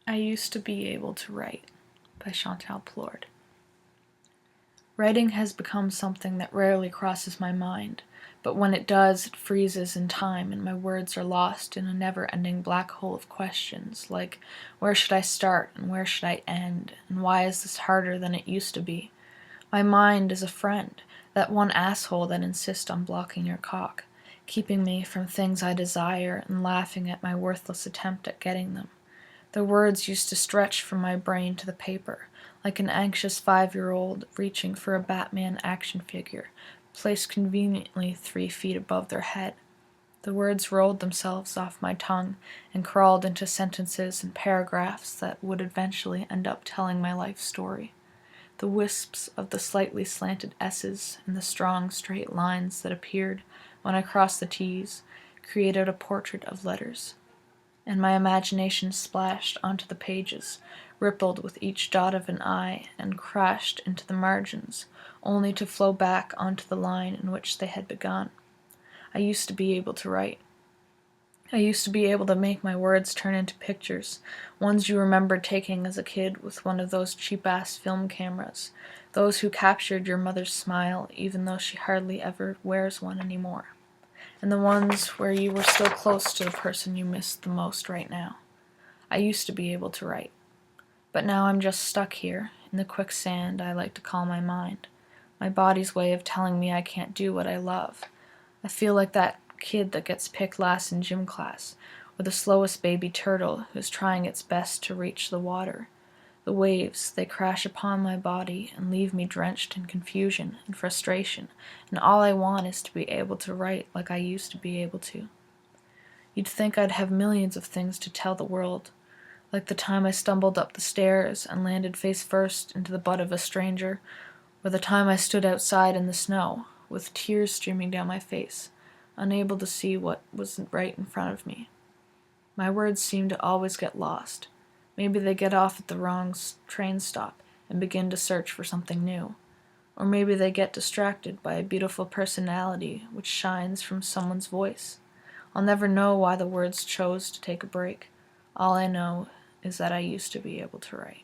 I used to be able to write, by Chantal Plourde. Writing has become something that rarely crosses my mind, but when it does, it freezes in time and my words are lost in a never-ending black hole of questions, like where should I start and where should I end, and why is this harder than it used to be? My mind is a friend, that one asshole that insists on blocking your cock, keeping me from things I desire and laughing at my worthless attempt at getting them. The words used to stretch from my brain to the paper, like an anxious 5-year-old reaching for a Batman action figure, placed conveniently 3 feet above their head. The words rolled themselves off my tongue and crawled into sentences and paragraphs that would eventually end up telling my life story. The wisps of the slightly slanted S's and the strong, straight lines that appeared when I crossed the T's created a portrait of letters, and my imagination splashed onto the pages, rippled with each dot of an I, and crashed into the margins, only to flow back onto the line in which they had begun. I used to be able to write. I used to be able to make my words turn into pictures, ones you remember taking as a kid with one of those cheap-ass film cameras, those who captured your mother's smile even though she hardly ever wears one anymore, and the ones where you were still close to the person you missed the most right now. I used to be able to write. But now I'm just stuck here, in the quicksand I like to call my mind, my body's way of telling me I can't do what I love. I feel like that kid that gets picked last in gym class, or the slowest baby turtle who's trying its best to reach the water. The waves, they crash upon my body and leave me drenched in confusion and frustration, and all I want is to be able to write like I used to be able to. You'd think I'd have millions of things to tell the world, like the time I stumbled up the stairs and landed face first into the butt of a stranger, or the time I stood outside in the snow, with tears streaming down my face, unable to see what was right in front of me. My words seem to always get lost. Maybe they get off at the wrong train stop and begin to search for something new. Or maybe they get distracted by a beautiful personality which shines from someone's voice. I'll never know why the words chose to take a break. All I know is that I used to be able to write.